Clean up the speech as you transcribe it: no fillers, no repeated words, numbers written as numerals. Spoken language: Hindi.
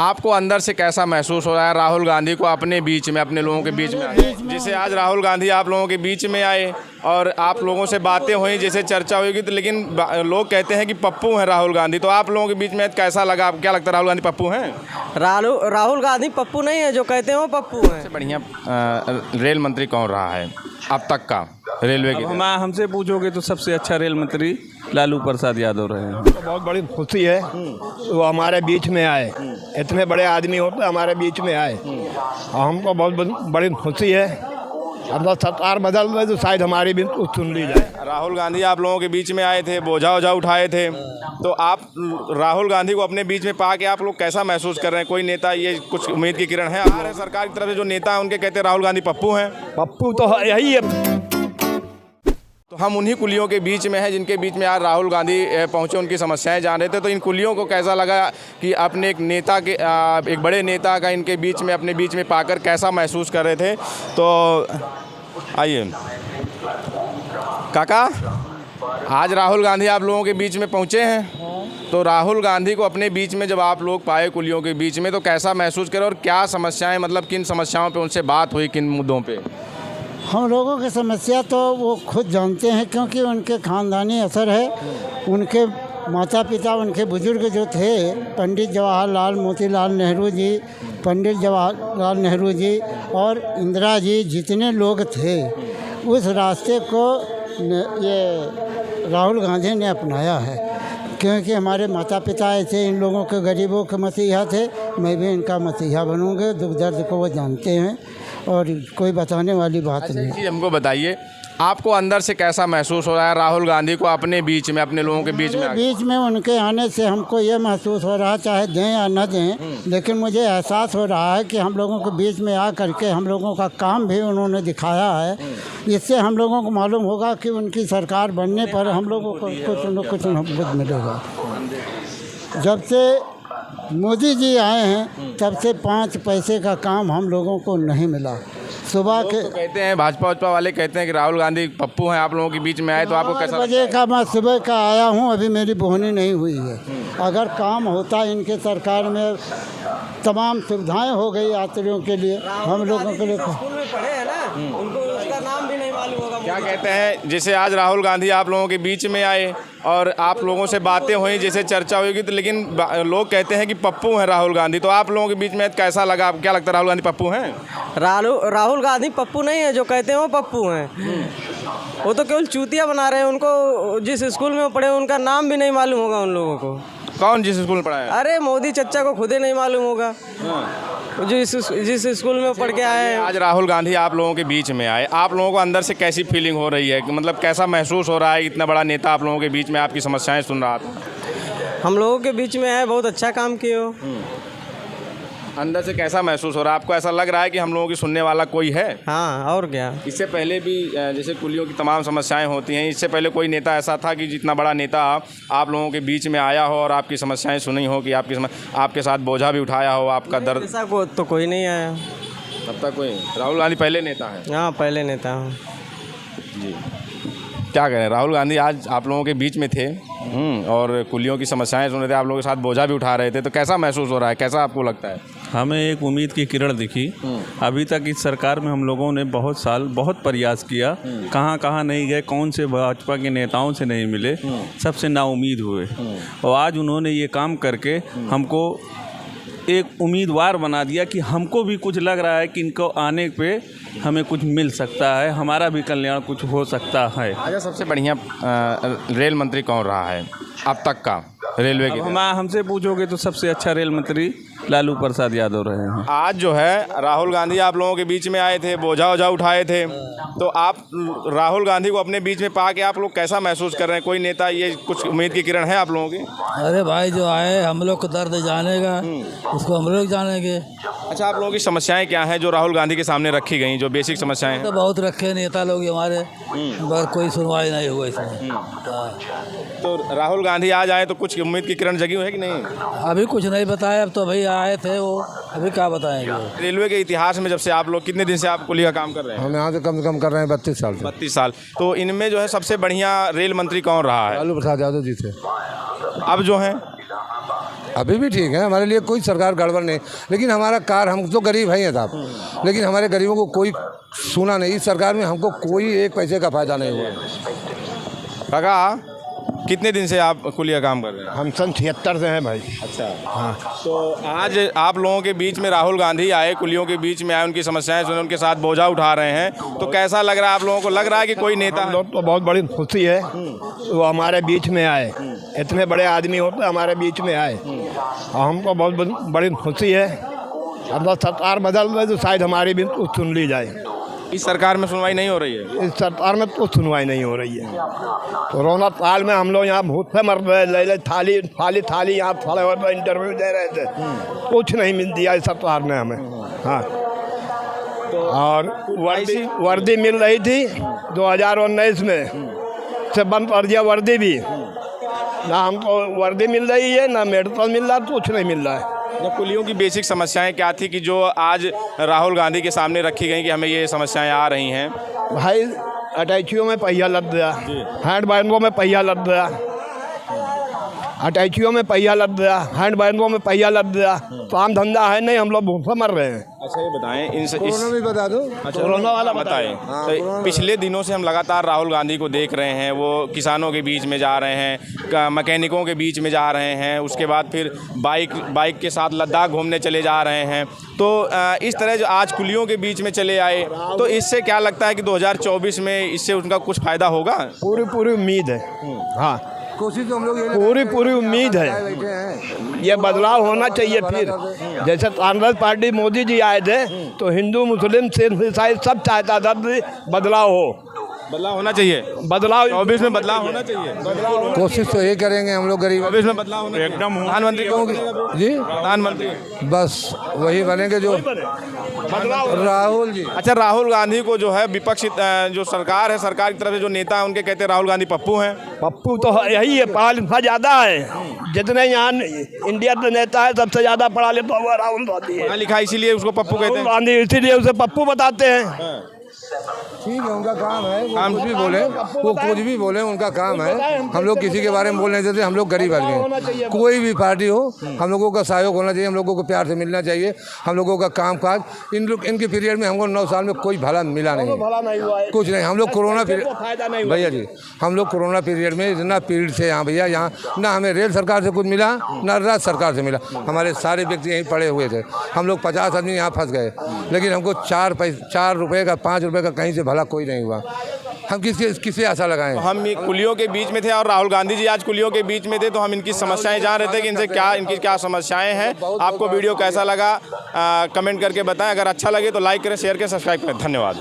आपको अंदर से कैसा महसूस हो रहा है राहुल गांधी को अपने बीच में, अपने लोगों के बीच में आए? जैसे आज राहुल गांधी आप लोगों के बीच में आए और आप लोगों से बातें हुई, जैसे चर्चा होगी, तो लेकिन लोग कहते हैं कि पप्पू हैं राहुल गांधी, तो आप लोगों के बीच में कैसा लगा? आप क्या लगता है राहुल गांधी पप्पू हैं? राहुल गांधी पप्पू नहीं है, जो कहते हैं वो पप्पू हैं। सबसे बढ़िया रेल मंत्री कौन रहा है अब तक का रेलवे की? हमसे पूछोगे तो सबसे अच्छा रेल मंत्री लालू प्रसाद यादव रहे हैं। बहुत बड़ी खुशी है वो हमारे बीच में आए, इतने बड़े आदमी होते हमारे बीच में आए, हमको बहुत बड़ी खुशी है। अब तो सरकार बदल रही तो शायद हमारी भी कुछ सुन ली जाए। राहुल गांधी आप लोगों के बीच में आए थे, बोझा ओझा उठाए थे, तो आप राहुल गांधी को अपने बीच में पा के आप लोग कैसा महसूस कर रहे हैं? कोई नेता, ये कुछ उम्मीद की किरण है आ रहे सरकार की तरफ से? जो नेता है उनके कहते हैं राहुल गांधी पप्पू हैं। पप्पू तो यही है। तो हम उन्हीं कुलियों के बीच में हैं जिनके बीच में आज राहुल गांधी पहुंचे, उनकी समस्याएं जान रहे थे। तो इन कुलियों को कैसा लगा कि अपने एक नेता के, एक बड़े नेता का इनके बीच में, अपने बीच में पाकर कैसा महसूस कर रहे थे? तो आइए काका, आज राहुल गांधी आप लोगों के बीच में पहुंचे हैं, तो राहुल गांधी को अपने बीच में जब आप लोग पाए कुलियों के बीच में, तो कैसा महसूस करें और क्या समस्याएं, मतलब किन समस्याओं पे उनसे बात हुई, किन मुद्दों पे? हम लोगों की समस्या तो वो खुद जानते हैं, क्योंकि उनके ख़ानदानी असर है। उनके माता पिता, उनके बुजुर्ग जो थे, पंडित जवाहरलाल मोतीलाल नेहरू जी, पंडित जवाहरलाल नेहरू जी और इंदिरा जी, जितने लोग थे, उस रास्ते को ये राहुल गांधी ने अपनाया है। क्योंकि हमारे माता पिता ऐसे इन लोगों के गरीबों के मसीहा थे, मैं भी इनका मसीहा बनूँगा। दुख दर्द को वो जानते हैं और कोई बताने वाली बात नहीं। जी हमको बताइए, आपको अंदर से कैसा महसूस हो रहा है राहुल गांधी को अपने बीच में, अपने लोगों के बीच में उनके आने से हमको ये महसूस हो रहा है, चाहे दें या न दें, लेकिन मुझे एहसास हो रहा है कि हम लोगों के बीच में आ करके हम लोगों का काम भी उन्होंने दिखाया है। इससे हम लोगों को मालूम होगा कि उनकी सरकार बनने पर हम लोगों को कुछ न कुछ मिलेगा। जब से मोदी जी आए हैं तब से 5 पैसे का काम हम लोगों को नहीं मिला। सुबह के तो कहते हैं, भाजपा वाले कहते हैं कि राहुल गांधी पप्पू हैं, आप लोगों के बीच में आए, तो आपको कैसा? 8 बजे का मैं सुबह का आया हूँ, अभी मेरी बोहनी नहीं हुई है। अगर काम होता इनके सरकार में, तमाम सुविधाएं हो गई यात्रियों के लिए, हम लोगों के लिए। स्कूल में पढ़े हैं ना, उनको उसका नाम भी नहीं मालूम होगा। क्या कहते हैं, जैसे आज राहुल गांधी आप लोगों के बीच में आए और आप लोगों से बातें हुई, जैसे चर्चा होगी, तो लेकिन लोग कहते हैं कि पप्पू हैं राहुल गांधी, तो आप लोगों के बीच में कैसा लगा? आप क्या लगता है राहुल गांधी पप्पू हैं? राहुल गांधी पप्पू नहीं है, जो कहते हैं वो पप्पू हैं। वो तो केवल चूतिया बना रहे हैं। उनको जिस स्कूल में वो पढ़े उनका नाम भी नहीं मालूम होगा उन लोगों को। कौन जिस स्कूल में पढ़ा है? अरे मोदी चच्चा को खुद ही नहीं मालूम होगा, जिस स्कूल में पढ़ के आए हैं। आज राहुल गांधी आप लोगों के बीच में आए, आप लोगों को अंदर से कैसी फीलिंग हो रही है? मतलब कैसा महसूस हो रहा है? इतना बड़ा नेता आप लोगों के बीच में आपकी समस्याएं सुन रहा था। हम लोगों के बीच में है, बहुत अच्छा काम किए हो। अंदर से कैसा महसूस हो रहा है? आपको ऐसा लग रहा है कि हम लोगों की सुनने वाला कोई है? हाँ, और क्या। इससे पहले भी जैसे कुलियों की तमाम समस्याएं होती हैं, इससे पहले कोई नेता ऐसा था कि जितना बड़ा नेता आप लोगों के बीच में आया हो और आपकी समस्याएं सुनी हो, कि आपके साथ बोझा भी उठाया हो, आपका दर्द? ऐसा तो कोई नहीं आया अब तक कोई। राहुल गांधी पहले नेता है? हाँ, पहले नेता हूँ जी। क्या करें, राहुल गांधी आज आप लोगों के बीच में थे और कुलियों की समस्याएं सुन रहे थे, आप लोगों के साथ बोझा भी उठा रहे थे, तो कैसा महसूस हो रहा है? कैसा आपको लगता है? हमें एक उम्मीद की किरण दिखी। अभी तक इस सरकार में हम लोगों ने बहुत साल बहुत प्रयास किया, कहाँ कहाँ नहीं गए, कौन से भाजपा के नेताओं से नहीं मिले, सबसे नाउम्मीद हुए, और आज उन्होंने ये काम करके हमको एक उम्मीदवार बना दिया कि हमको भी कुछ लग रहा है कि इनको आने पे हमें कुछ मिल सकता है, हमारा भी कल्याण कुछ हो सकता है। अच्छा, सबसे बढ़िया रेल मंत्री कौन रहा है अब तक का रेलवे की? हमसे पूछोगे तो सबसे अच्छा रेल मंत्री लालू प्रसाद यादव रहे हैं। आज जो है राहुल गांधी आप लोगों के बीच में आए थे, बोझा ओझा उठाए थे, तो आप राहुल गांधी को अपने बीच में पा के आप लोग कैसा महसूस कर रहे हैं? कोई नेता, ये कुछ उम्मीद की किरण है आप लोगों की? अरे भाई, जो आए हम लोग को दर्द जानेगा, उसको हम लोग जानेंगे। अच्छा, आप लोगों की समस्याएं क्या हैं जो राहुल गांधी के सामने रखी गई, जो बेसिक समस्याएं हैं? तो बहुत रखे नेता लोग हमारे, मगर कोई सुनवाई नहीं हुआ इसमें। तो राहुल गांधी आज आए तो कुछ उम्मीद की किरण जगी है कि नहीं? अभी कुछ नहीं बताया, अब तो भाई आए थे वो, अभी क्या बताएंगे। रेलवे के इतिहास में जब से आप लोग, कितने दिन से आप कुली का काम कर रहे हैं? हम यहाँ से कम से कम कर रहे हैं 32 साल से। 32 साल। तो इनमें जो है सबसे बढ़िया रेल मंत्री कौन रहा है? लालू प्रसाद यादव जी थे। अब जो हैं अभी भी ठीक है, हमारे लिए कोई सरकार गड़बड़ नहीं, लेकिन हमारा कार, हम तो गरीब हैं साहब, लेकिन हमारे गरीबों को कोई सुना नहीं। इस सरकार में हमको कोई एक पैसे का फ़ायदा नहीं हुआ। काका कितने दिन से आप कुलिया काम कर रहे हैं? हम सन 76 से हैं भाई। अच्छा, हाँ। तो आज आप लोगों के बीच में राहुल गांधी आए, कुलियों के बीच में आए, उनकी समस्याएं सुने, उनके साथ बोझा उठा रहे हैं, तो कैसा लग रहा है आप लोगों को? लग रहा है कि कोई नेता हम लोग तो बहुत बड़ी खुशी है वो हमारे बीच में आए, इतने बड़े आदमी होते हमारे बीच में आए, और हमको बहुत बड़ी खुशी है। अब सरकार बदल रही तो शायद हमारी भी कुछ सुन ली जाए। इस सरकार में सुनवाई नहीं हो रही है? इस सरकार में कुछ सुनवाई नहीं हो रही है। कोरोना काल में हम लोग यहाँ भूख से मर रहे, ले थाली यहाँ खड़े होकर इंटरव्यू दे रहे थे, कुछ नहीं मिल दिया इस सरकार ने हमें। हाँ, और वर्दी मिल रही थी 2019 में से बंद कर दिया वर्दी भी, ना हमको वर्दी मिल रही है ना मेडिकल मिल रहा, कुछ नहीं मिल रहा है। कुलियों की बेसिक समस्याएं क्या थी कि जो आज राहुल गांधी के सामने रखी गई कि हमें ये समस्याएं आ रही हैं? भाई अटैचियों में पहिया लग गया, हैंड बैंकों में पहिया लग गया, अटैचियों में पहिया लग गया, हैंड बैंकों में पहिया लग गया, काम धंधा है नहीं, हम लोग भूखे मर रहे हैं। अच्छा, ये बताएं इनसे कोरोना भी बता दो। अच्छा, कोरोना वाला बताएं। तो पिछले दिनों से हम लगातार राहुल गांधी को देख रहे हैं, वो किसानों के बीच में जा रहे हैं, मैकेनिकों के बीच में जा रहे हैं, उसके बाद फिर बाइक के साथ लद्दाख घूमने चले जा रहे हैं। तो इस तरह जो आज कुलियों के बीच में चले आए, तो इससे क्या लगता है कि 2024 में इससे उनका कुछ फ़ायदा होगा? पूरी उम्मीद है। हाँ, कोशिश तो हम लोग पूरी उम्मीद है। ये बदलाव होना चाहिए। फिर जैसे कांग्रेस पार्टी मोदी जी आए थे तो हिंदू मुस्लिम सिख ईसाई सब चाहता था कि बदलाव होना चाहिए। बदलाव 24 में बदलाव होना चाहिए। कोशिश तो यही करेंगे हम लोग गरीब। 24 में बदलाव होना एकदम। प्रधानमंत्री जी, प्रधानमंत्री बस वही बनेंगे जो राहुल जी। अच्छा, राहुल गांधी को जो है विपक्ष जो सरकार है, सरकार की तरफ से जो नेता है उनके कहते हैं राहुल गांधी पप्पू हैं। पप्पू तो यही है, पढ़ा लिखा ज़्यादा है। जितने यहाँ इंडिया के नेता है सबसे ज़्यादा पढ़ा लिखा हुआ राहुल गांधी है। पढ़ा लिखा इसीलिए उसको पप्पू कहते हैं। गांधी इसीलिए उसे पप्पू बताते हैं। ठीक है, उनका काम है, वो कुछ भी बोले, वो कुछ भी बोले, उनका काम है। हम लोग किसी के बारे में बोल नहीं देते, हम लोग गरीब आदमी हैं। कोई भी पार्टी हो, हम लोगों का सहयोग होना चाहिए, हम लोगों को प्यार से मिलना चाहिए। हम लोगों का काम काज इनके पीरियड में हमको 9 साल में कोई भला मिला नहीं, कुछ नहीं। हम लोग कोरोना पीरियड, भैया जी, हम लोग कोरोना पीरियड में इतना पीड़ से यहाँ भैया, यहाँ ना हमें रेल सरकार से कुछ मिला, ना राज्य सरकार से मिला। हमारे सारे व्यक्ति यहीं पड़े हुए थे। हम लोग 50 आदमी यहाँ फंस गए, लेकिन हमको 4 रुपये का 5 रुपये का कहीं से भला कोई नहीं हुआ। हम किससे आशा लगाएं? हम कुलियों के बीच में थे और राहुल गांधी जी आज कुलियों के बीच में थे, तो हम इनकी समस्याएं जान रहे थे कि इनकी क्या समस्याएं हैं। आपको वीडियो कैसा लगा कमेंट करके बताएं। अगर अच्छा लगे तो लाइक करें, शेयर करें, सब्सक्राइब करें। धन्यवाद।